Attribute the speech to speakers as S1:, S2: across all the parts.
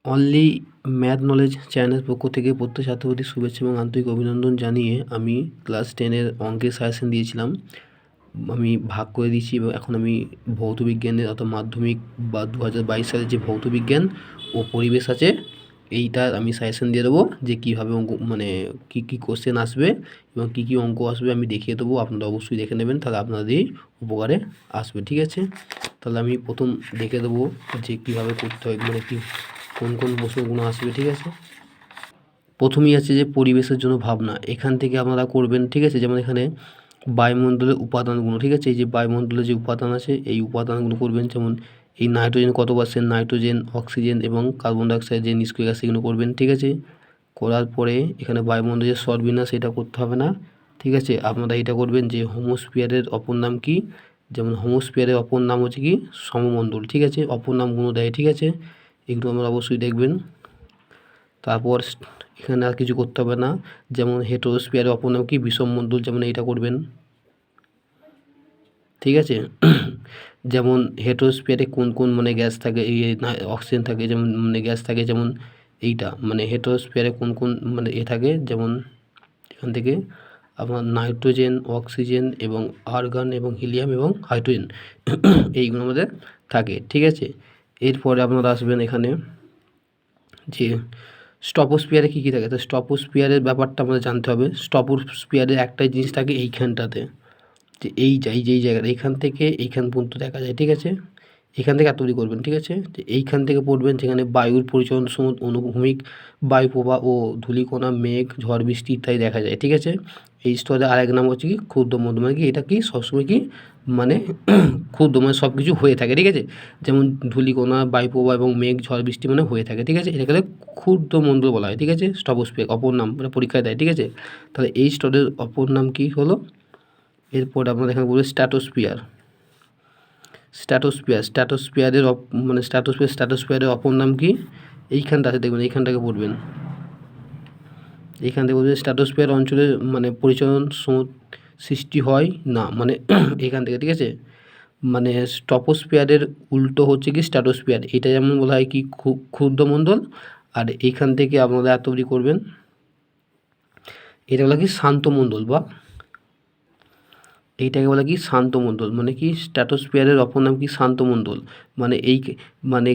S1: Only math knowledge চ্যানেলের পক্ষ থেকে প্রত্যেক ছাত্রছাত্রীর শুভেচ্ছা এবং আন্তরিক অভিনন্দন জানিয়ে আমি ক্লাস 10-এর অঙ্কের সাজেশন দিয়েছিলাম। আমি ভাগ করে দিয়েছি এবং এখন আমি ভৌত বিজ্ঞানের অর্থাৎ মাধ্যমিক বা 2022 সালের যে ভৌত বিজ্ঞান ও পরিবেশ আছে এইটার আমি সাজেশন দিয়ে দেবো যে কীভাবে অঙ্ক মানে কী কী কোশ্চেন আসবে এবং কী কী অঙ্ক আসবে আমি দেখিয়ে দেবো। আপনারা অবশ্যই দেখে নেবেন, তাহলে আপনাদেরই উপকারে আসবে। ঠিক আছে, তাহলে আমি প্রথম দেখে দেবো যে কীভাবে করতে হয়, মানে কি কোন কোন প্রশ্নগুলো আসবে। ঠিক আছে, প্রথমেই আছে যে পরিবেশের জন্য ভাবনা, এখান থেকে আপনারা করবেন। ঠিক আছে, যেমন এখানে বায়ুমণ্ডলের উপাদানগুলো, ঠিক আছে, এই যে বায়ুমণ্ডলের যে উপাদান আছে এই উপাদানগুলো করবেন। যেমন এই নাইট্রোজেন কত পার্সেন্ট, নাইট্রোজেন, অক্সিজেন এবং কার্বন ডাইঅক্সাইড যে নিষ্ক্রিয় গ্যাস সেগুলো করবেন। ঠিক আছে, করার পরে এখানে বায়ুমণ্ডলের স্তরবিন্যাস এটা করতে হবে না। ঠিক আছে, আপনারা এটা করবেন যে হোমোস্ফিয়ারের অপর নাম কি, যেমন হোমোস্ফিয়ারের অপর নাম হচ্ছে কি সমমণ্ডল। ঠিক আছে, অপর নামগুলো দেয়। ঠিক আছে, এগুলো আপনারা অবশ্যই দেখবেন। তারপর এখানে আর কিছু করতে হবে না, যেমন হেটেরোস্ফিয়ারের অপর নাম কি বিষমমণ্ডল, যেমন এইটা করবেন। ঠিক আছে, যেমন হেটেরোস্ফিয়ারে কোন কোন মানে গ্যাস থাকে, এই অক্সিজেন থাকে, যেমন মানে গ্যাস থাকে, যেমন এইটা মানে হেটেরোস্ফিয়ারে কোন কোন মানে থাকে, যেমন এখান থেকে আপনার নাইট্রোজেন, অক্সিজেন এবং আর্গন এবং হিলিয়াম এবং হাইড্রোজেন এইগুলো আমাদের থাকে। ঠিক আছে, এরপরে আপনারা আসবেন এখানে যে স্ট্রপোস্ফিয়ারে কী কী থাকে। তো স্ট্রপোস্ফিয়ারের ব্যাপারটা আমাদের জানতে হবে। স্ট্রপোস্ফিয়ারের একটাই জিনিস থাকে এইখানটাতে, যে এই যেই জায়গাটা এইখান থেকে এইখান পর্যন্ত দেখা যায়। ঠিক আছে, এখান থেকে এত করবেন। ঠিক আছে, যে এইখান থেকে পড়বেন যেখানে বায়ুর পরিচলন সময় অনুভূমিক বায়ুপ্রবাহ ও ধূলিকণা, মেঘ, ঝড় বৃষ্টি ইত্যাদি দেখা যায়। ঠিক আছে, এই স্তরে আরেক নাম হচ্ছে কি ক্ষুদ্র মধ্যম, মানে কি এটা কি সবসময় কি মানে ক্ষুদ্র মানে সব কিছু হয়ে থাকে। ঠিক আছে, যেমন ধূলিকণা, বায়ুপ্রবাহ এবং মেঘ, ঝড় বৃষ্টি মানে হয়ে থাকে। ঠিক আছে, এটাকে ক্ষুদ্র মণ্ডল বলা হয়। ঠিক আছে, স্ট্রপোস্ফিয়ার অপর নাম, মানে পরীক্ষায় দেয়। ঠিক আছে, তাহলে এই স্তরের অপর নাম কি হলো। এরপর আপনারা এখানে বলবে স্ট্র্যাটোস্ফিয়ার। স্ট্র্যাটোস্ফিয়ারের মানে স্ট্র্যাটোস্ফিয়ারের অপর নাম কি, এইখানটা আছে দেখবেন, এইখানটাকে পড়বেন। এইখান থেকে বলবে স্ট্র্যাটোস্ফিয়ার অঞ্চলে মানে পরিচলন সৃষ্টি হয় না, মানে এখান থেকে। ঠিক আছে, মানে ট্রপোস্ফিয়ারের উল্টো হচ্ছে কি স্ট্র্যাটোস্ফিয়ার, এটা যেমন বলা হয় কি ক্ষুদ্রমণ্ডল, আর এইখান থেকে আপনারা এত অবধি করবেন, এটা বলা কি শান্তমণ্ডল, বা এইটাকে বলা কি শান্তমণ্ডল, মানে কি স্ট্র্যাটোস্ফিয়ারের অপর নাম কি শান্তমণ্ডল। মানে এই মানে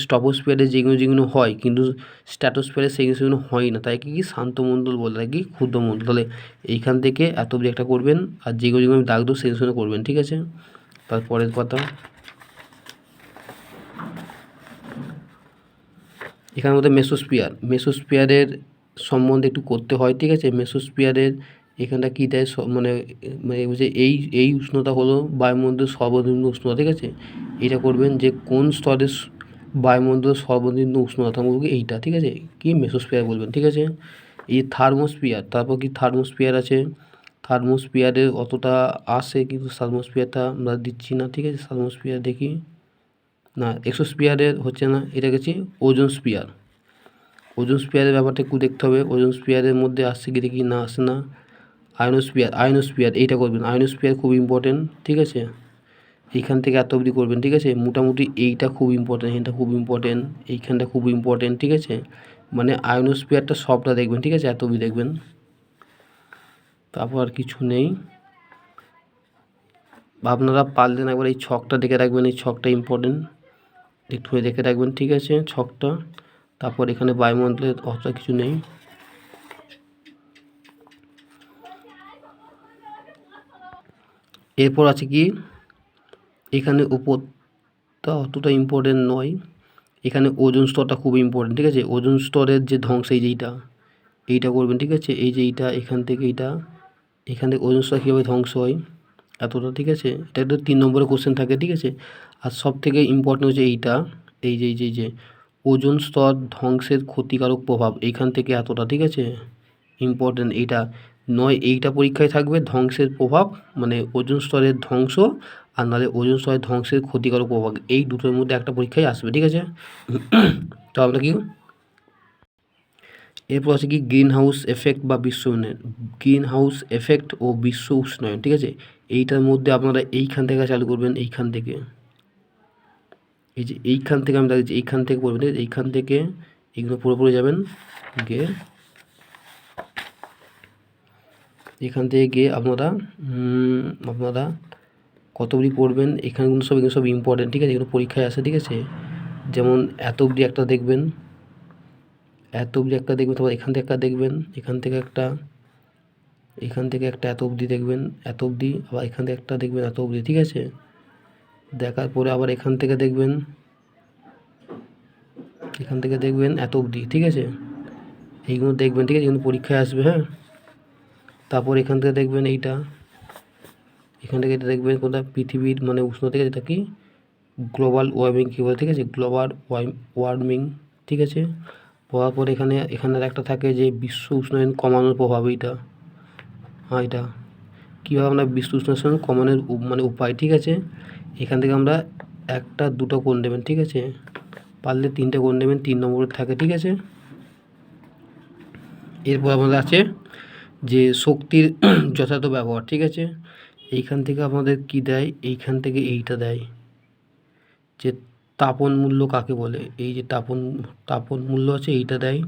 S1: স্ট্রপোস্ফিয়ারে যেগুলো যেগুলো হয় কিন্তু স্ট্র্যাটোস্ফিয়ারে সেগুলো হয় না, তাই কি শান্তমণ্ডল বলে, তাই কি ক্ষুদ্রমণ্ডল। তাহলে এইখান থেকে এত অবধি একটা করবেন, আর যেগুলো যেগুলো আমি দাগ দেবো সেগুলো করবেন। ঠিক আছে, তারপরের কথা এখানের মধ্যে মেসোস্ফিয়ারের সম্বন্ধে একটু করতে হয়। ঠিক আছে, মেসোস্ফিয়ারের এখানটা কী দেয়, মানে মানে বলছে এই উষ্ণতা হলো বায়ুমণ্ডলের সর্বনিম্ন উষ্ণতা। ঠিক আছে, এটা করবেন যে কোন স্তরের বায়ুমণ্ডলের সর্বনিম্ন উষ্ণতা বলবে এইটা। ঠিক আছে, কি মেসোস্ফিয়ার বলবেন। ঠিক আছে, এই থার্মোস্ফিয়ার, তারপর কি থার্মোস্ফিয়ার আছে, থার্মোস্ফিয়ারের অতটা আসে কিন্তু থার্মোস্ফিয়ারটা আমরা দিচ্ছি না। ঠিক আছে, থার্মোস্ফিয়ার দেখি না, এক্সোস্ফিয়ারের হচ্ছে না, এটা গেছি ওজোন স্ফিয়ার। ওজোন স্ফিয়ারের ব্যাপারটা একটু দেখতে হবে, ওজোন স্ফিয়ারের মধ্যে আসছে কি দেখি, না আসে না। আয়নোস্ফিয়ার এইটা করবেন, আয়নোস্ফিয়ার খুব ইম্পর্টেন্ট। ঠিক আছে, এইখান থেকে এত অবধি করবেন। ঠিক আছে, মোটামুটি এইটা খুব ইম্পর্টেন্ট, এটা খুব ইম্পর্টেন্ট, এইখানটা খুব ইম্পর্টেন্ট। ঠিক আছে, মানে আয়নোস্ফিয়ারটা সবটা দেখবেন। ঠিক আছে, এত অবধি দেখবেন, তারপর আর কিছু নেই। আপনারা পারলেন একবার এই ছকটা দেখে রাখবেন, এই ছকটা ইম্পর্টেন্ট, একটু দেখে রাখবেন। ঠিক আছে, ছকটা। তারপর এখানে বায়ুমণ্ডলের অতটা কিছু নেই। এরপর আছে কি এখানে উপরটা অতটা ইম্পর্টেন্ট নয়, এখানে ওজোন স্তরটা খুব ইম্পর্টেন্ট। ঠিক আছে, ওজোন স্তরের যে ধ্বংস, এই যে এইটা করবেন। ঠিক আছে, এই যে এইটা এখান থেকে এখান থেকে ওজোন স্তর কীভাবে ধ্বংস হয় এতটা। ঠিক আছে, এটা একটা 3 নম্বরের কোশ্চেন থাকে। ঠিক আছে, আর সব থেকে ইম্পর্টেন্ট হচ্ছে এইটা, এই যে ওজোন স্তর ধ্বংসের ক্ষতিকারক প্রভাব, এইখান থেকে এতটা। ঠিক আছে, ইম্পর্টেন্ট এইটা নয়, এইটা পরীক্ষায় থাকবে ধ্বংসের প্রভাব, মানে ওজোন স্তরের ধ্বংস, আর নাহলে ওজোন স্তরের ধ্বংসের ক্ষতিকারক প্রভাব, এই দুটোর মধ্যে একটা পরীক্ষায় আসবে। ঠিক আছে, তো আমরা কি এরপর আছে কি গ্রিন হাউস এফেক্ট বা বিশ্ব উষ্ণায়ন, গ্রিন হাউস এফেক্ট ও বিশ্ব উষ্ণায়ন। ঠিক আছে, এইটার মধ্যে আপনারা এইখান থেকে চালু করবেন, এইখান থেকে এই যে এইখান থেকে আমি দেখছি, এইখান থেকে পড়বেন, ঠিক আছে? এইখান থেকে এইগুলো পুরোপুরি যাবেন, গিয়ে এখান থেকে গিয়ে আপনারা কত অবধি পড়বেন, এগুলো সব ইম্পর্টেন্ট, ঠিক আছে? এগুলো পরীক্ষায় আসে, ঠিক আছে? যেমন এত অবধি একটা দেখবেন, তারপর এখান থেকে একটা দেখবেন, এখান থেকে একটা এত অবধি দেখবেন, এত অবধি, আবার এখান থেকে একটা দেখবেন এত অবধি, ঠিক আছে? দেখার পরে আবার এখান থেকে দেখবেন এত অবধি, ঠিক আছে? এইগুলো দেখবেন, ঠিক আছে? এগুলো পরীক্ষায় আসবে, হ্যাঁ? তারপর এখান থেকে দেখবেন এইটা, এখান থেকে এটা দেখবেন কোনটা, পৃথিবীর মানে উষ্ণতা, যেটা কি গ্লোবাল ওয়ার্মিং কী বলে, ঠিক আছে? গ্লোবাল ওয়ার্মিং, ঠিক আছে? পড়ার পর এখানে একটা থাকে যে বিশ্ব উষ্ণায়ন কমানোর প্রভাব, এইটা, হ্যাঁ, এটা কীভাবে আমরা বিশ্ব উষ্ণায়ন কমানোর মানে উপায়, ঠিক আছে? এখান থেকে আমরা একটা দুটো করে নেবেন, ঠিক আছে? পারলে 3টে করে নেবেন, 3 নম্বরের থাকে, ঠিক আছে? এরপর আমাদের আছে যে শক্তির যথাযথ ব্যবহার, ঠিক আছে? এইখান থেকে আমাদের কি দেয়, এইখান থেকে এইটা দেয় যে তাপন মূল্য কাকে বলে, এই যে তাপন মূল্য আছে, এইটা দেয়,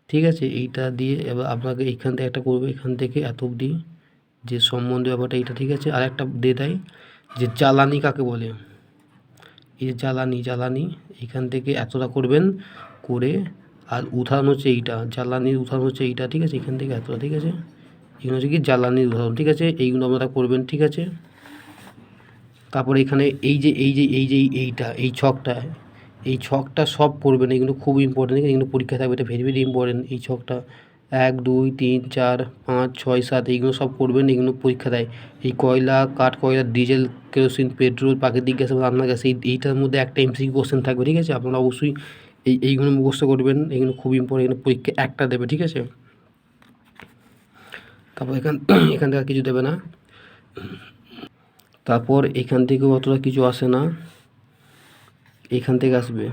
S1: ঠিক আছে? এইটা দিয়ে এবার আপনাকে এইখান থেকে একটা করবে, এখান থেকে এত অবধি যে সম্বন্ধীয় ব্যাপারটা, এইটা, ঠিক আছে? আর একটা দিয়ে দেয় যে জ্বালানি কাকে বলে, এই যে জ্বালানি এইখান থেকে এতটা করবেন, করে আর উদাহরণ হচ্ছে এইটা, জ্বালানির উদাহরণ হচ্ছে এইটা, ঠিক আছে? এখান থেকে এতটা, ঠিক আছে? এগুলো হচ্ছে কি জ্বালানির উদাহরণ, ঠিক আছে? এইগুলো আপনারা করবেন, ঠিক আছে? তারপরে এখানে এইটা এই ছকটা সব করবেন, এগুলো খুব ইম্পর্টেন্ট, এগুলো পরীক্ষা থাকবে, এটা ভেরি ভেরি ইম্পর্টেন্ট। এই ছকটা 1 2 3 4 5 6 7 এইগুলো সব করবেন, এগুলো পরীক্ষা দেয়। এই কয়লা, কাঠকয়লা, ডিজেল, কেরোসিন, পেট্রোল, প্রাকৃতিক গ্যাস এবং রান্নার গ্যাস, এইটার মধ্যে একটা এমসিকিউ কোশ্চেন থাকবে, ঠিক আছে? আপনারা অবশ্যই এইগুলো মুখস্থ করবেন, এগুলো খুব ইম্পর্টেন্ট, এগুলো পরীক্ষা একটা দেবে, ঠিক আছে? তারপর এখান থেকে আর কিছু দেবে না। তারপর এখান থেকেও অতটা কিছু আসে না, এখান থেকে আসবে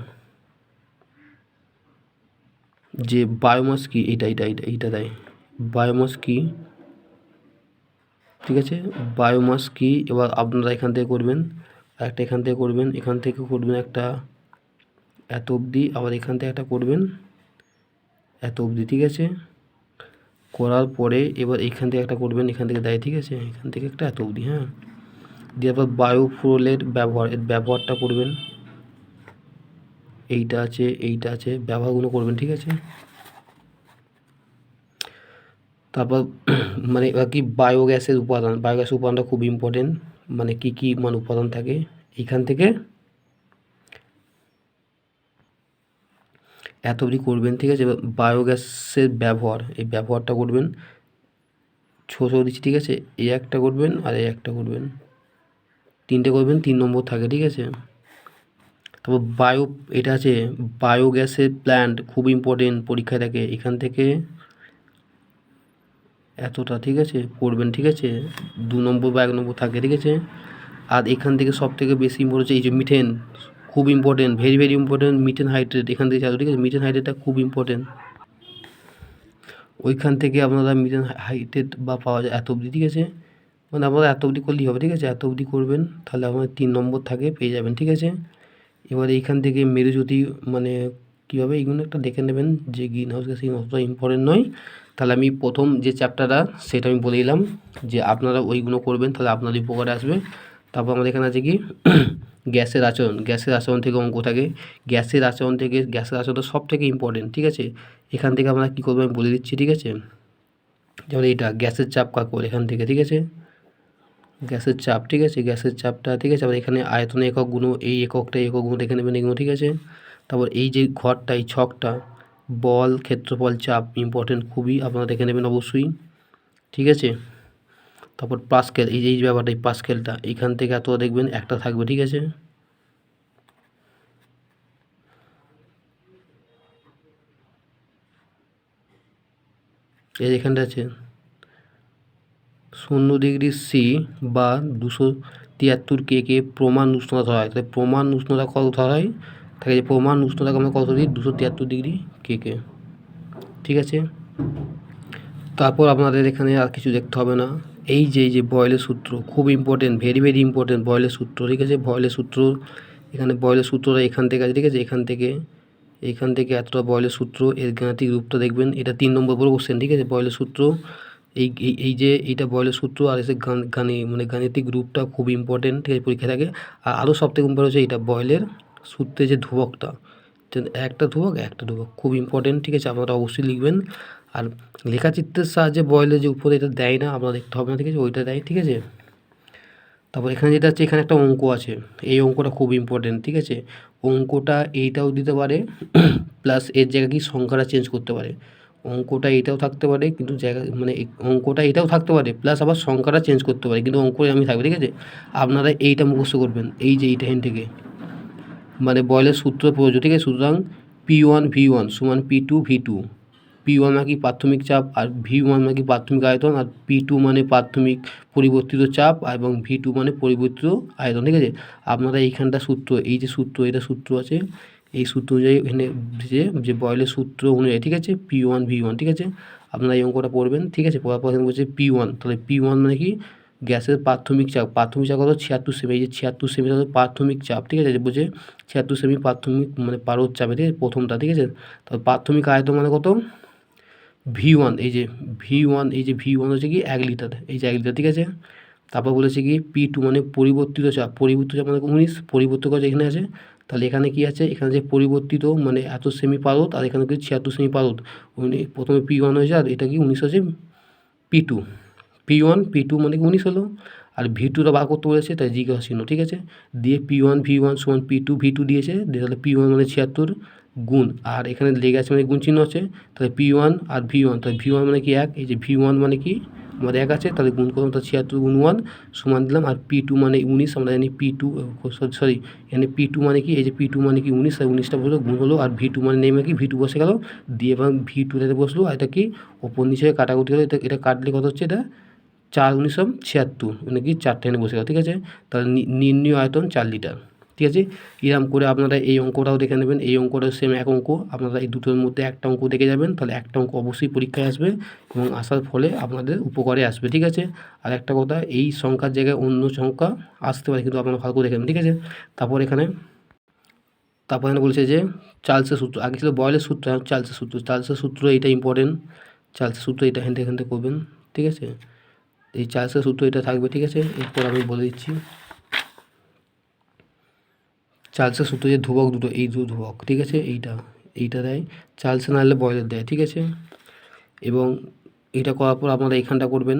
S1: যে বায়োমাস কি, এইটা দেয় বায়োমাস কি, ঠিক আছে? বায়োমাস কি, এবার আপনারা এখান থেকে করবেন, একটা এখান থেকে করবেন, এখান থেকে করবেন একটা এত অবধি, আবার এখান থেকে একটা করবেন এত অবধি, ঠিক আছে? করার পরে এবার এখান থেকে একটা করবেন, এখান থেকে দেয়, ঠিক আছে? এখান থেকে একটা এত অবধি, হ্যাঁ? দিয়ে আবার বায়োফুয়েলের ব্যবহারটা করবেন, এইটা আছে ব্যবহারগুলো করবেন, ঠিক আছে? তারপর মানে এবার কি বায়োগ্যাসের উপাদানটা খুব ইম্পর্টেন্ট, মানে কি মানে উপাদান থাকে এইখান থেকে এত অবধি করবেন, ঠিক আছে? এবার বায়োগ্যাসের এই ব্যবহারটা করবেন, ছোট দিচ্ছি, ঠিক আছে? এই একটা করবেন আর এই একটা করবেন, 3টে করবেন, 3 নম্বর থাকে, ঠিক আছে? তারপর এটা আছে বায়োগ্যাসের প্ল্যান্ট, খুব ইম্পর্টেন্ট, পরীক্ষায় থাকে, এখান থেকে এতটা, ঠিক আছে? পড়বেন, ঠিক আছে? 2 নম্বর বা 1 নম্বর থাকে, ঠিক আছে? আর এখান থেকে সব থেকে বেশি ইম্পর্টেন্ট হচ্ছে এই যে মিথেন, খুব important, very very important, methane hydrate এখান থেকে চালু, ঠিক আছে? মিথেন হাইড্রেটটা খুব ইম্পর্টেন্ট, ওইখান থেকে আপনারা মিথেন হাইড্রেট বা পাওয়া যায় এত অবধি, ঠিক আছে? মানে আপনারা এত অবধি করলেই হবে, ঠিক আছে? এত অবধি করবেন, তাহলে আপনার 3 নম্বর থাকে, পেয়ে যাবেন, ঠিক আছে? এবার এইখান থেকে মেরুজ্যোতি মানে কীভাবে, এইগুলো একটা দেখে নেবেন যে গ্রিন হাউস গ্যাস অতটা ইম্পর্টেন্ট নয়। তাহলে আমি প্রথম যে চ্যাপ্টারটা সেটা আমি বলে দিলাম যে আপনারা ওইগুলো করবেন, তাহলে আপনাদের উপকারে আসবে। তারপর আমাদের এখানে আছে কি গ্যাসের আচরণ থেকে অঙ্ক থাকে, গ্যাসের আচরণটা সব থেকে ইম্পর্টেন্ট, ঠিক আছে? এখান থেকে আমরা কী করবো আমি বলে দিচ্ছি, ঠিক আছে? যেমন এইটা গ্যাসের চাপ কাকে বলে, এখান থেকে, ঠিক আছে? গ্যাসের চাপ, ঠিক আছে? গ্যাসের চাপটা, ঠিক আছে? আবার এখানে আয়তনের এককগুলো, এই এককগুলো দেখে নেবেন, এগুলো, ঠিক আছে? তারপর এই যে ঘরটা, এই ছকটা, বল, ক্ষেত্রফল, চাপ ইম্পর্টেন্ট খুবই, আপনারা দেখে নেবেন অবশ্যই, ঠিক আছে? তারপর পাস্কেল, এই যে ব্যাপারটা, এই পাস্কেলটা এখান থেকে এত দেখবেন একটা থাকবে, ঠিক আছে? এই এখানটা আছে 0°C বা 273 K প্রমাণ উষ্ণতা ধরা হয়, তাহলে প্রমাণ উষ্ণতা কত ধরা হয় থাকে, যে প্রমাণ উষ্ণতাকে আমরা কত দিই 273°K, ঠিক আছে? তারপর আপনাদের এখানে আর কিছু দেখতে হবে না, এই যে বয়েলের সূত্র খুব ইম্পর্টেন্ট, ভেরি ভেরি ইম্পর্টেন্ট, বয়েলের সূত্র, ঠিক আছে? বয়েলের সূত্র এখানে বয়লের সূত্রটা এখান থেকে আছে, ঠিক আছে, এখান থেকে এতটা বয়লের সূত্র, এর গাণিতিক রূপটা দেখবেন, এটা 3 নম্বর বড় কোশ্চেন, ঠিক আছে। বয়লের সূত্র এই যে এইটা বয়লের সূত্র, আর এসে মানে গাণিতিক রূপটা খুব ইম্পর্টেন্ট, ঠিক আছে, পরীক্ষা থাকে। আর আরও সবথেকে ইম্পর্টেন্ট হচ্ছে এটা বয়লের সূত্রে যে ধ্রুবকটা, একটা ধ্রুবক খুব ইম্পর্টেন্ট, ঠিক আছে, আপনারা অবশ্যই লিখবেন। আর লেখাচিত্রের সাহায্যে বয়লের যে উপরে এটা দেয় না, আপনারা দেখতে হবে না, ঠিক আছে, ওইটা দেয়, ঠিক আছে। তারপর এখানে যেটা আছে, এখানে একটা অঙ্ক আছে, এই অঙ্কটা খুব ইম্পর্টেন্ট, ঠিক আছে। অঙ্কটা এইটাও দিতে পারে প্লাস এর জায়গায় কি সংখ্যাটা চেঞ্জ করতে পারে। অঙ্কটা এইটাও থাকতে পারে, কিন্তু জায়গা মানে অঙ্কটা এটাও থাকতে পারে প্লাস আবার সংখ্যাটা চেঞ্জ করতে পারে, কিন্তু অঙ্ক আমি থাকবে, ঠিক আছে। আপনারা এইটা মুখস্থ করবেন, এই যে এইটা এখান থেকে মানে বয়লের সূত্র প্রয়োজন, ঠিক আছে। সুতরাং P1V1 সমান P2V2, P1 মানে কি প্রাথমিক চাপ, আর V1 মানে কি প্রাথমিক আয়তন, আর P2 মানে প্রাথমিক পরিবর্তিত চাপ, এবং V2 মানে পরিবর্তিত আয়তন, ঠিক আছে। আপনারা এইখানটা সূত্র, এই যে সূত্র, এটা সূত্র আছে, এই সূত্র অনুযায়ী এখানে যে বয়লের সূত্র অনুযায়ী, ঠিক আছে, P1V1, ঠিক আছে। আপনারা এই অঙ্কটা পড়বেন, ঠিক আছে। পড়ার পর এখানে বলছে P1, তাহলে P1 মানে কি গ্যাসের প্রাথমিক চাপ কত 76 সেমি, এই যে 76 সেমি হলো প্রাথমিক চাপ, ঠিক আছে, বুঝে 76 সেমি প্রাথমিক মানে পারদ চাপে, ঠিক আছে, প্রথমটা, ঠিক আছে। তাহলে প্রাথমিক আয়তন মানে কত V1, এই যে V1 হচ্ছে কি 1 লিটার, এই যে 1 লিটার, ঠিক আছে। তারপর বলেছে কি P2 মানে পরিবর্তিত চাপ মানে 19, পরিবর্তিত কাজ এখানে আছে, তাহলে এখানে কি আছে, এখানে যে পরিবর্তিত মানে এত সেমি পারদ, আর এখানে কি 76 সেমি পারদ, প্রথমে P1 হয়েছে, আর এটা কি 19 হচ্ছে P2 মানে কি 19 হলো, আর V2টা বার করতে বলেছে, তাই জিজ্ঞাসা চিহ্ন, ঠিক আছে। দিয়ে P1V1 সমান P2V2 দিয়েছে, তাহলে P1 মানে 76 গুণ, আর এখানে লেগে আছে মানে গুণ চিহ্ন আছে, তাহলে P1 আর V1, তাহলে V1 মানে কি 1, এই যে V1 মানে কি আমাদের 1 আছে, তাহলে গুণ করলাম, তাহলে 76 গুণ 1 সমান দিলাম, আর P2 মানে 19, আমরা জানি এখানে P2 মানে কি, এই যে P2 মানে কি 19, আর 19টা বসলো গুণ হলো, আর V2 মানে নেমে কি V2 বসে গেল, দিয়ে এবং V2 বসলো, আর এটা কি ওপর নিচে কাটাকুটি হলো, এটা কাটলে কত হচ্ছে, এটা 4×9=76, মানে কি 4টা এনে বসে গেল, ঠিক আছে। তাহলে নির্ণীয় আয়তন 4 লিটার, ঠিক আছে। এরকম করে আপনারা এই অঙ্কটাও দেখে নেবেন, এই অঙ্কটাও সেম এক অঙ্ক, আপনারা এই দুটোর মধ্যে একটা অঙ্ক দেখে যাবেন, তাহলে একটা অঙ্ক অবশ্যই পরীক্ষায় আসবে, এবং আসার ফলে আপনাদের উপকারে আসবে, ঠিক আছে। আর একটা কথা, এই সংখ্যার জায়গায় অন্য সংখ্যা আসতে পারে, কিন্তু আপনারা ভালো করে দেখে নেবেন, ঠিক আছে। তারপর এখানে বলছে যে চার্লসের সূত্র, আগে ছিল বয়লের সূত্র, চার্লসের সূত্র এটা ইম্পর্টেন্ট, চার্লসের সূত্র এটা এখান থেকে করবেন, ঠিক আছে। এই চার্লসের সূত্র এটা থাকবে, ঠিক আছে। এরপর আমি বলে দিচ্ছি চার্লসের সূত্র যে ধ্রুবক দুটো, এই দুটো ধ্রুবক, ঠিক আছে, এইটা দেয় চার্লসের, না হলে বয়লের দেয়, ঠিক আছে। এবং এটা করার পর আপনারা এখানটা করবেন,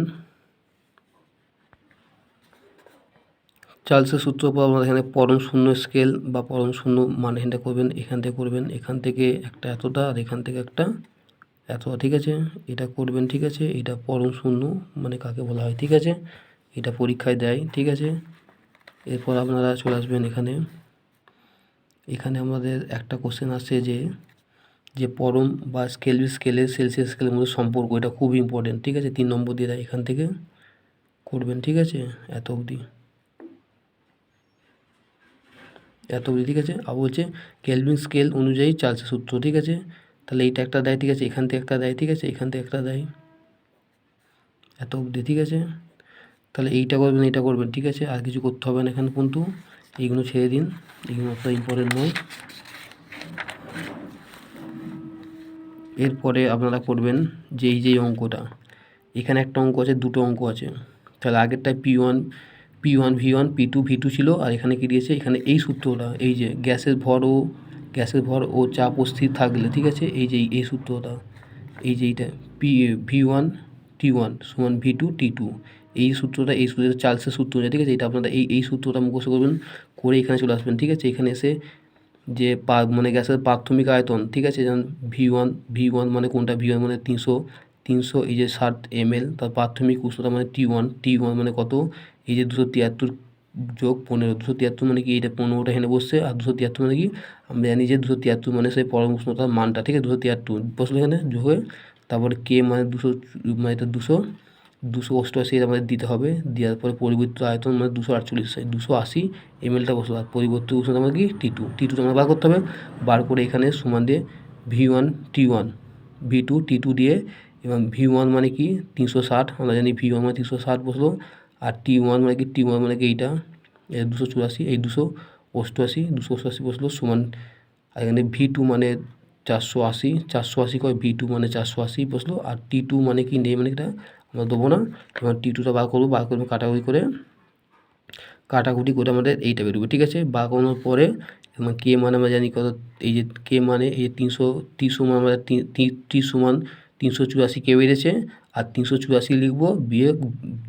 S1: চার্লসের সূত্র পর আপনারা এখানে পরম শূন্য স্কেল বা পরম শূন্য মান এখানটা করবেন, এখান থেকে করবেন, এখান থেকে একটা এতটা, আর এখান থেকে একটা এতটা, ঠিক আছে, এটা করবেন, ঠিক আছে। এটা পরম শূন্য মানে কাকে বলা হয়, ঠিক আছে, এটা পরীক্ষায় দেয়, ঠিক আছে। এরপর আপনারা চলে আসবেন এখানে আমাদের একটা কোশ্চেন আসছে যে পরম বা স্কেলের সেলসিয়াস স্কেলের মধ্যে সম্পর্ক, এটা খুব ইম্পর্টেন্ট, ঠিক আছে। 3 নম্বর দিয়ে দেয়, এখান থেকে করবেন, ঠিক আছে, এত অবধি, ঠিক আছে। আর বলছে কেলভিন স্কেল অনুযায়ী চার্লসের সূত্র, ঠিক আছে, তাহলে এইটা একটা দেয়, ঠিক আছে, এখান থেকে একটা দেয়, ঠিক আছে, এখান থেকে একটা দেয়, এত অবধি, ঠিক আছে। তাহলে এইটা করবেন, ঠিক আছে, আর কিছু করতে হবে না এখানে পর্যন্ত, এইগুলো ছেড়ে দিন, এইগুলো অতটা ইম্পর্টেন্ট নয়। এরপরে আপনারা করবেন যে এই যে অঙ্কটা, এখানে একটা অঙ্ক আছে, দুটো অঙ্ক আছে, তাহলে আগেরটায় P1V1 P2V2 ছিল, আর এখানে কি দিয়েছে, এখানে এই সূত্রটা, এই যে গ্যাসের ভর ও চাপ স্থির থাকলে, ঠিক আছে, এই যে এই সূত্রটা, এই যে এইটা V1T1 সমান V2T2, এই সূত্রটা চার্লসের সূত্র, ঠিক আছে। এটা আপনারা এই সূত্রটা মুখস্থ করবেন, করে এখানে চলে আসবেন, ঠিক আছে। এখানে এসে যে মানে গ্যাসের প্রাথমিক আয়তন, ঠিক আছে, যেমন V1 মানে কোনটা, V1 মানে 300 এই যে 60 ml, তার প্রাথমিক উষ্ণতা মানে T1 মানে কত, এই যে 273 যোগ 15, 273 মানে কি এইটা 15টা এখানে বসছে, আর 273 মানে কি আমরা জানি যে 273 মানে সেই পরম উষ্ণতার মানটা, ঠিক আছে, 273 বসলো এখানে যোগে, তারপরে K মানে 200, মানে এটা 288 আমাদের দিতে হবে, দেওয়ার পরে পরিবর্তিত আয়তন মানে 280 ml বসলো, আর পরিবর্তিত উষ্ণতা মানে কি T2 আমরা বার করতে হবে, বার করে এখানে সমান দিয়ে V1T1 V2T2 দিয়ে, এবং V1 মানে কি 360, আমরা জানি V1 মানে 360 বসলো, আর T1 মানে কি এইটা 284, এই 200 অষ্টআশি, 288 বসলো সমান, আর এখানে V2 মানে 480, 480 কয় V2 মানে 480 বসলো, আর T2 মানে কি নেই, মানে এটা আমরা দেবো না। এবার T2টা বার করবো, কাটাকুটি করে আমাদের এইটা বেরোবে, ঠিক আছে। বার করানোর পরে কে মানে আমরা জানি কত, এই যে কে মানে এই 300, টি সমান আমরা টি সমান 384 কে বেড়েছে, আর 384 লিখবো, বিয়োগ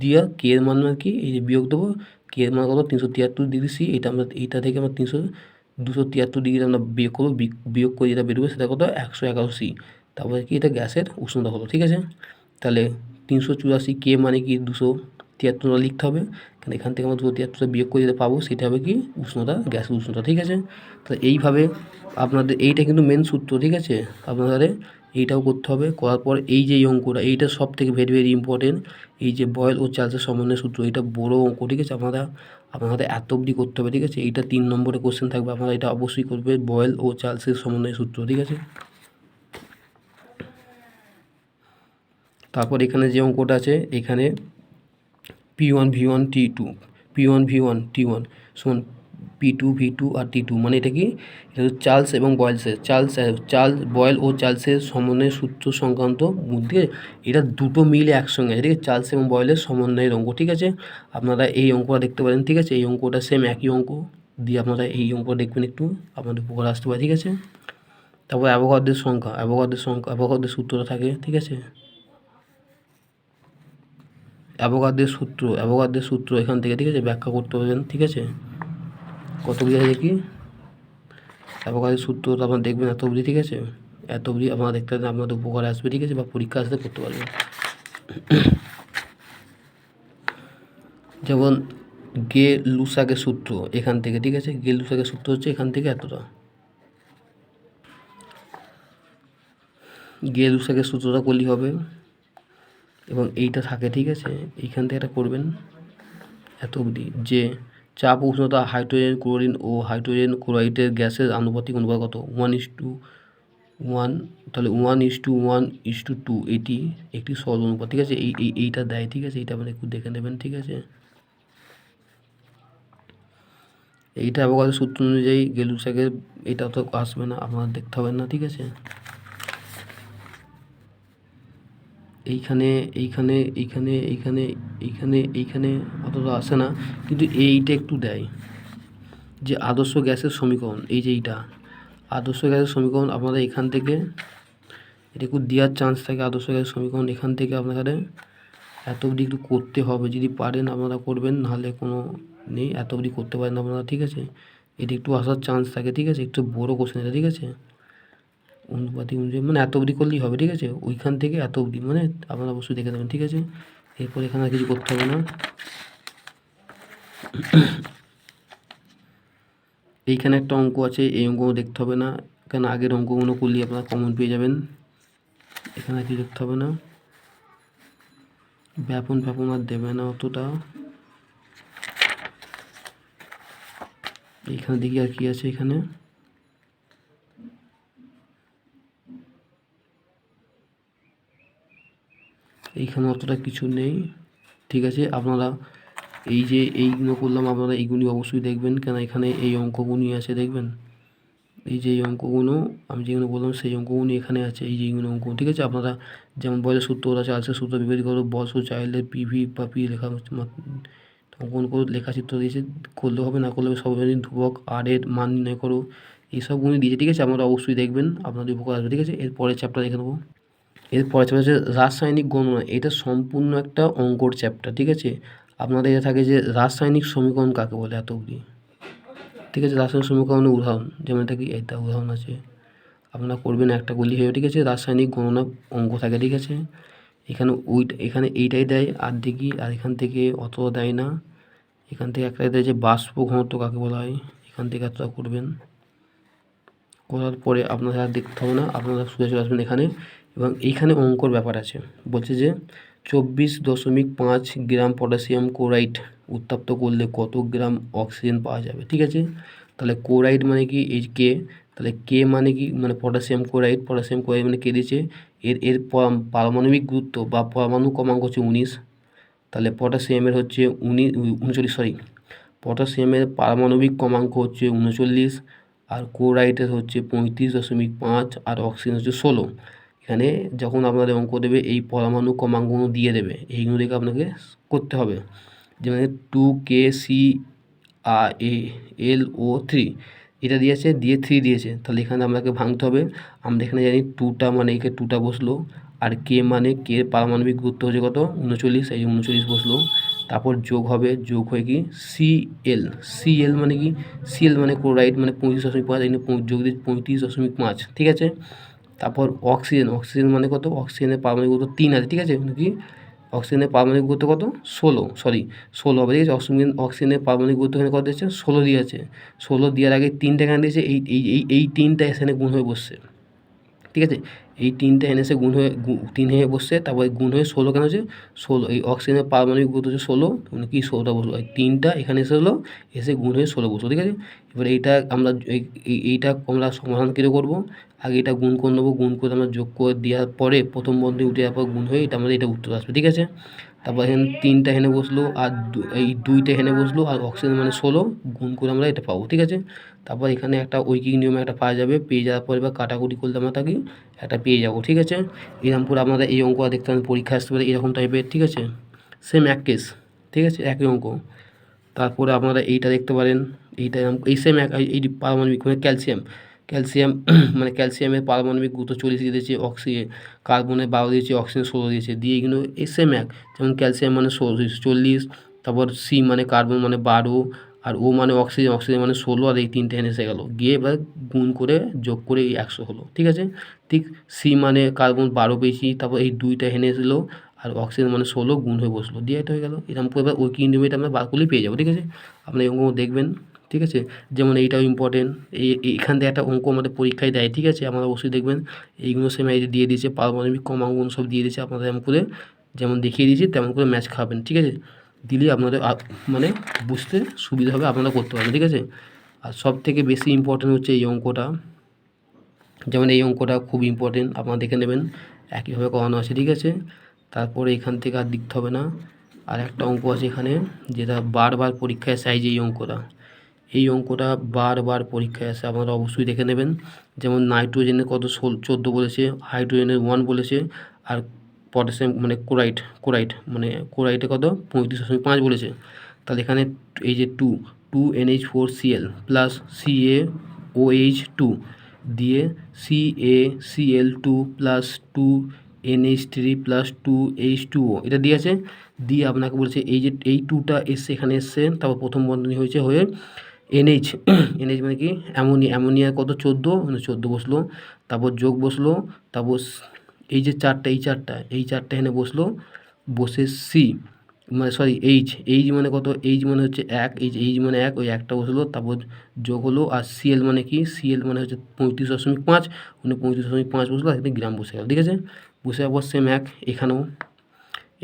S1: দিয়ে কে এর মান কি, এই যে বিয়োগ দেবো, কে এর মান কত 373 ডিগ্রি সি, এইটা থেকে আমরা 273 ডিগ্রি আমরা বিয়োগ করবো, বিয়োগ করে যেটা বেরোবে সেটা কত 111 সি, তারপরে কি এটা গ্যাসের উষ্ণতা হলো, ঠিক আছে। তাহলে 384 কে মানে কি 273 লিখতে হবে, কারণ এখান থেকে আমরা 273 বিয়োগ করে যেটা পাবো সেটা হবে কি উষ্ণতা, গ্যাসের উষ্ণতা, ঠিক আছে। তো এইভাবে আপনাদের এইটা কিন্তু মেন সূত্র, ঠিক আছে। আপনাদের এইটাও করতে হবে, করার পর এই যে অঙ্কটা, এইটা সব থেকে ভেরি ভেরি ইম্পর্টেন্ট, এই যে বয়েল ও চার্লসের সমন্বয় সূত্র, এটা বড় অঙ্ক, ঠিক আছে। আপনাদের এত অবধি করতে হবে, ঠিক আছে। এইটা 3 নম্বরে কোশ্চেন থাকবে, আপনারা এটা অবশ্যই করবে, বয়েল ও চার্লসের সমন্বয় সূত্র, ঠিক আছে। তারপর এখানে যে অঙ্কটা আছে, এখানে P1 V1 T2, P1 V1 T1 সমান P2 V2 আর T2, মানে এটা কি, এটা হচ্ছে চার্লস এবং বয়েলসের, বয়েল ও চার্লসের সমন্বয় সূত্র সংক্রান্ত মধ্যে, এটা দুটো মিলে একসঙ্গে আছে, ঠিক আছে। চার্লস এবং বয়েলের সমন্বয়ের অঙ্ক, ঠিক আছে। আপনারা এই অঙ্কটা দেখতে পারেন, ঠিক আছে। এই অঙ্কটা সেম একই অঙ্ক দিয়ে আপনারা এই অঙ্ক দেখবেন, একটু আপনাদের উপকার আসতে পারে, ঠিক আছে। তারপর অ্যাভোগাড্রোর সংখ্যা, অ্যাভোগাড্রোর সূত্রটা থাকে, ঠিক আছে। অ্যাভোগাড্রোর সূত্র এখান থেকে, ঠিক আছে, ব্যাখ্যা করতে পারবেন, ঠিক আছে। কত অবধি আছে কি অ্যাভোগাড্রোর সূত্র আপনারা দেখবেন এত অবধি, ঠিক আছে। এত অবধি আপনারা দেখতে পারেন, আপনাদের উপকারে আসবে, ঠিক আছে, বা পরীক্ষা আসতে করতে পারবেন। যেমন গে লুসাকের সূত্র এখান থেকে, ঠিক আছে। গে লুসাকের সূত্র হচ্ছে এখান থেকে এতটা, গে লুসাকের সূত্রটা করলেই হবে, এবং এইটা থাকে, ঠিক আছে। এইখান থেকে এটা করবেন এত অবধি, যে চাপ উষ্ণতা হাইড্রোজেন ক্লোরিন ও হাইড্রোজেন ক্লোরাইডের গ্যাসের আনুপাতিক অনুপাত কত, 1:1, তাহলে 1:1:2, এটি একটি সরল অনুপাত, ঠিক আছে। এইটা দেয়, ঠিক আছে। এইটা মানে একটু দেখে নেবেন, ঠিক আছে। এইটা অ্যাভোগাড্রোর সূত্র অনুযায়ী গেলুসাকের, এটা তো আসবে না, আপনার দেখতে হবে না, ঠিক আছে। এইখানে অতটা আসে না, কিন্তু এইটা একটু দেয়, যে আদর্শ গ্যাসের সমীকরণ, এই যে এইটা আদর্শ গ্যাসের সমীকরণ, আপনারা এখান থেকে এটা একটু দেওয়ার চান্স থাকে। আদর্শ গ্যাসের সমীকরণ এখান থেকে আপনাদের এত অবধি একটু করতে হবে, যদি পারেন আপনারা করবেন, নাহলে কোনো নেই, এত অবধি করতে পারেন আপনারা, ঠিক আছে। এটা একটু আসার চান্স থাকে, ঠিক আছে। একটু বড়ো কোশ্চেন এটা, ঠিক আছে। অনুপাতিক অনুযায়ী মানে এত অবধি করলেই হবে, ঠিক আছে। ওইখান থেকে এত অবধি মানে আপনারা অবশ্যই দেখে দেবেন, ঠিক আছে। এরপর এখানে আর কিছু করতে হবে না। এইখানে একটা অঙ্ক আছে, এই অঙ্ক দেখতে হবে না, কারণ আগের অঙ্কগুলো করলে আপনারা কমন পেয়ে যাবেন। এখানে কিছু দেখতে হবে না, ব্যাপন আর দেবে না অতটা। এইখানে দেখি আর কি আছে, এইখানে অতটা কিছু নেই, ঠিক আছে। আপনারা এই যে এইগুলো করলাম, আপনারা এইগুলি অবশ্যই দেখবেন, কেন এখানে এই অঙ্কগুলি আছে, দেখবেন। এই যে এই অঙ্কগুলো আমি যেগুলো বললাম সেই অঙ্কগুলো এখানে আছে, এই যে এইগুলো অঙ্ক, ঠিক আছে। আপনারা যেমন বয়লের সূত্র আছে, চার্লসের সূত্র বিবেচনা করো, বস ও চাইল্ডের পিভি বা পি লেখা অঙ্কন করো, লেখাচিত্র দিয়েছে, করলে হবে, না করলে সর্বজনীন ধ্রুবক আর এর মান নির্ণয় করো, এইসবগুলো দিয়েছে, ঠিক আছে। আপনারা অবশ্যই দেখবেন, আপনাদের উপকার আসবে, ঠিক আছে। এরপরের চ্যাপ্টার দেখে নেবো। এরপরের চ্যাপ্টার হচ্ছে রাসায়নিক গণনা, এটা সম্পূর্ণ একটা অঙ্কর চ্যাপ্টার, ঠিক আছে। আপনাদের এটা থাকে যে রাসায়নিক সমীকরণ কাকে বলে এত অবধি, ঠিক আছে। রাসায়নিক সমীকরণের উদাহরণ, যেমন এটা কি, এটা উদাহরণ আছে, আপনারা করবেন, একটা করলেই হবে, ঠিক আছে। রাসায়নিক গণনা অঙ্ক থাকে, ঠিক আছে। এখানে এইটাই দেয় আর দেখি, আর এখান থেকে অত দেয় না। এখান থেকে একটা দেয় যে বাষ্প ঘনত্ব কাকে বলা হয়, এখান থেকে এতটা করবেন, করার পরে আপনারা আর দেখতে হবে না, আপনারা সোজা চলে আসবেন এখানে, এবং এইখানে অঙ্কর ব্যাপার আছে। বলছে যে 24.5 গ্রাম পটাশিয়াম ক্লোরাইড উত্তপ্ত করলে কত গ্রাম অক্সিজেন পাওয়া যাবে, ঠিক আছে। তাহলে ক্লোরাইড মানে কি, এই কে, তাহলে কে মানে কি, মানে পটাশিয়াম ক্লোরাইড মানে কে দিয়েছে, এর পারমাণবিক গুরুত্ব বা পরমাণু ক্রমাঙ্ক হচ্ছে 19। তাহলে পটাশিয়ামের হচ্ছে 39, পটাশিয়ামের পারমাণবিক ক্রমাঙ্ক হচ্ছে 39, আর ক্লোরাইডের হচ্ছে 35.5, আর অক্সিজেন হচ্ছে 16। এখানে যখন আপনাদের অঙ্ক দেবে এই পরমাণু ক্রমাঙ্কগুলো দিয়ে দেবে, এইগুলো দেখে আপনাকে করতে হবে। যেমন 2KClO3 এটা দিয়েছে, দিয়ে 3 দিয়েছে, তাহলে এখানে আপনাকে ভাঙতে হবে। আমরা এখানে জানি 2টা মানে এখানে 2টা বসলো, আর কে মানে কে পারমাণবিক গুরুত্ব হচ্ছে কত 39, এই 39 বসলো। তারপর যোগ হবে, যোগ হয়ে কি Cl মানে কি, Cl মানে ক্লোরাইড মানে 35.5, এখানে যোগ দিয়ে 35.5, ঠিক আছে। তারপর অক্সিজেন মানে কত, অক্সিজেনের পারমাণবিক গুরুত্ব 3 আছে, ঠিক আছে, কি অক্সিজেনের পারমাণবিক গুরুত্ব কত 16 হবে, ঠিক আছে। অক্সিজেনের পারমাণবিক গুরুত্ব এখানে কত দিয়েছে 16 দিয়েছে, 16 দেওয়ার আগে 3টা এখানে দিয়েছে, এই 3টা এখানে গুণ হয়ে বসছে, ঠিক আছে। এই 3টা এনে এসে গুণ হয়ে 3 হয়ে বসছে, তারপরে গুণ হয়ে 16 কেন হচ্ছে 16, এই অক্সিজেনের পারমাণবিক গুরুত্ব হচ্ছে 16, মানে কি 16টা বসলো, এই 3টা এখানে এসে হলো, এসে গুণ হয়ে 16 বসলো, ঠিক আছে। এবার এইটা আমরা এইটা আমরা সমাধান করে করবো। আগে এটা গুণ করে নেবো, গুণ করে আমরা যোগ করে দেওয়ার পরে প্রথম বন্ধনী উঠে যাওয়ার পর গুণ হয়ে এটা আমাদের এটা উত্তর আসবে, ঠিক আছে। তারপর এখানে 3টা এখানে বসলো, আর এই 2টা এখানে বসলো, আর অক্সিজেন মানে 16 গুণ করে আমরা এটা পাবো, ঠিক আছে। তারপর এখানে একটা ঐকিক নিয়মে একটা পাওয়া যাবে, পেয়ে যাওয়ার পরে বা কাটাকুটি করলে আমরা তাকে একটা পেয়ে যাবো, ঠিক আছে। এরকম করে আপনারা এই অঙ্ক দেখতে পারেন, পরীক্ষা আসতে পারে এরকম টাইপের, ঠিক আছে, সেম এক কেস, ঠিক আছে, একই অঙ্ক। তারপরে আপনারা এইটা দেখতে পারেন, এইটা এই সেম এই পারমাণবিক মানে ক্যালসিয়াম মানে ক্যালসিয়ামের পারমাণবিক গুরুত্ব 40 দিয়েছে, কার্বনে 12 দিয়েছে, অক্সিজেন 16 দিয়েছে, দিয়ে এগুলো এই সেম যেমন ক্যালসিয়াম মানে 40, তারপর সি মানে কার্বন মানে 12, আর ও মানে অক্সিজেন মানে 16, আর এই 3টে এনে এসে গেলো, গিয়ে এবার গুণ করে যোগ করে এই 100 হলো, ঠিক আছে। ঠিক সি মানে কার্বন 12 পেয়েছি, তারপর এই 2টা এনে এসেছিলো, আর অক্সিজেন মানে 16 গুণ হয়ে বসলো, দিয়ে এটা হয়ে গেলো। এরকম করে এবার ঐকিক নিয়মে আমরা বার করলেই পেয়ে যাবো, ঠিক আছে। আপনি এই অঙ্ক দেখবেন, ঠিক আছে। যেমন এইটাও ইম্পর্টেন্ট, এইখান থেকে একটা অঙ্ক আমাদের পরীক্ষায় দেয়, ঠিক আছে, আপনারা অবশ্যই দেখবেন। এইগুলো সেম দিয়ে দিয়েছে, পারমাণবিক ক্রমাঙ্ক সব দিয়ে দিয়েছে, আপনাদের এমন করে যেমন দেখিয়ে দিয়েছি তেমন করে ম্যাচ খাবেন, ঠিক আছে। দিলে আপনাদের মানে বুঝতে সুবিধা হবে, আপনারা করতে পারবেন, ঠিক আছে। আর সব থেকে বেশি ইম্পর্টেন্ট হচ্ছে এই অঙ্কটা, যেমন এই অঙ্কটা খুব ইম্পর্টেন্ট, আপনারা দেখে নেবেন, একইভাবে করানো আছে, ঠিক আছে। তারপরে এখান থেকে আর লিখতে হবে না। আর একটা অঙ্ক আছে এখানে, যেটা বারবার পরীক্ষায় আসে, এই অঙ্কটা বারবার পরীক্ষায় আসে, আপনারা অবশ্যই দেখে নেবেন। যেমন নাইট্রোজেনের কত 14 বলেছে, হাইড্রোজেনের 1 বলেছে, আর পটাশিয়াম মানে ক্লোরাইডে কত 35.5 বলেছে। তাহলে এখানে এই যে 2NH4Cl প্লাস CaOH2 দিয়ে CaCl2 plus 2NH3 plus 2H2O এটা দিয়েছে, দিয়ে আপনাকে বলেছে এই যে এই 2টা এসছে এখানে এসছে, তারপর প্রথম বন্ধনী হয়ে NH মানে কি অ্যামোনিয়া কত 14 মানে 14 বসলো, তারপর যোগ বসলো, তারপর এই যে এই চারটা এখানে বসলো, বসে সি মানে এইচ মানে কত, এইচ মানে হচ্ছে 1, এইচ মানে 1, ওই একটা বসলো, তারপর যোগ হলো, আর সিএল মানে কি, সিএল মানে হচ্ছে 35.5, মানে 35.5 বসলো, আর এখানে গ্রাম বসে গেল, ঠিক আছে। বসে যাওয়ার পর সেম এখানেও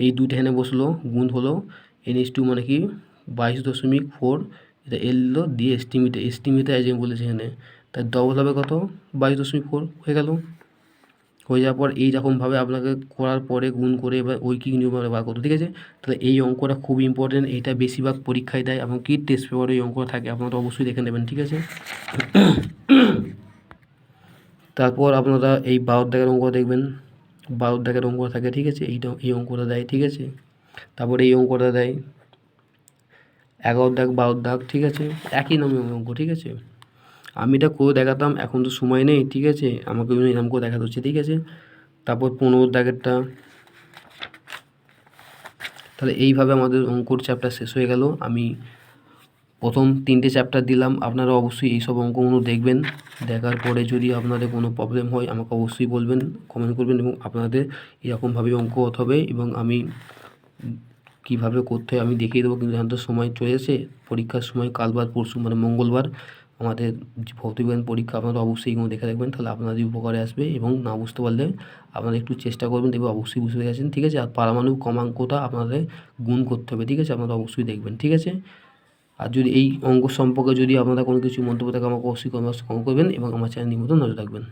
S1: এই 2টা এখানে বসলো, গুণ হলো, NH2 মানে কি 22.4, এটা এলো, দিয়ে এস্টিমেটে যে বলেছে এখানে, তার ডবল হবে কত 22.4 হয়ে গেল। হয়ে যাওয়ার পর এইরকমভাবে আপনাকে করার পরে গুণ করে এবার ঐকিক নিয়ম বার করতে, ঠিক আছে। তাহলে এই অঙ্কটা খুব ইম্পর্টেন্ট, এইটা বেশিরভাগ পরীক্ষায় দেয়, এবং কি টেস্ট পেপারে এই অঙ্কটা থাকে, আপনারা অবশ্যই দেখে নেবেন, ঠিক আছে। তারপর আপনারা এই 12 দাগের অঙ্ক দেখবেন, 12 দাগের অঙ্ক থাকে, ঠিক আছে, এই অঙ্কটা দেয়, ঠিক আছে। তারপরে এই অঙ্কটা দেয় 11 দাগ 12 দাগ, ঠিক আছে, একই নামের অঙ্ক, ঠিক আছে। আমি এটা করে দেখাতাম, এখন তো সময় নেই, ঠিক আছে, আমাকে এরকম করে দেখাতে হচ্ছে, ঠিক আছে। তারপর 15 দাগেরটা, তাহলে এইভাবে আমাদের অঙ্কর চ্যাপ্টার শেষ হয়ে গেল। আমি প্রথম 3টে চ্যাপ্টার দিলাম, আপনারা অবশ্যই এইসব অঙ্কগুলো দেখবেন, দেখার পরে যদি আপনাদের কোনো প্রবলেম হয় আমাকে অবশ্যই বলবেন, কমেন্ট করবেন, এবং আপনাদের এরকমভাবেই অঙ্ক হতে হবে, এবং আমি কীভাবে করতে হয় আমি দেখিয়ে দেবো। কিন্তু এখন তো সময় চলে এসেছে, পরীক্ষার সময় কাল বা পরশু মানে মঙ্গলবার আমাদের ভৌতবিজ্ঞান পরীক্ষা, আপনারা অবশ্যই এগুলো দেখে রাখবেন, তাহলে আপনাদের উপকারে আসবে, এবং না বুঝতে পারলে আপনারা একটু চেষ্টা করবেন, দেখবে অবশ্যই বুঝতে গেছেন, ঠিক আছে। আর পারমাণবিক ক্রমাঙ্কটা আপনাদের গুণ করতে হবে, ঠিক আছে, আপনারা অবশ্যই দেখবেন, ঠিক আছে। আর যদি এই অঙ্ক সম্পর্কে যদি আপনারা কোনো কিছু মন্তব্য থাকে আমাকে অবশ্যই কমেন্ট করবেন, এবং আমার চ্যানেল নিয়মিত নজর রাখবেন।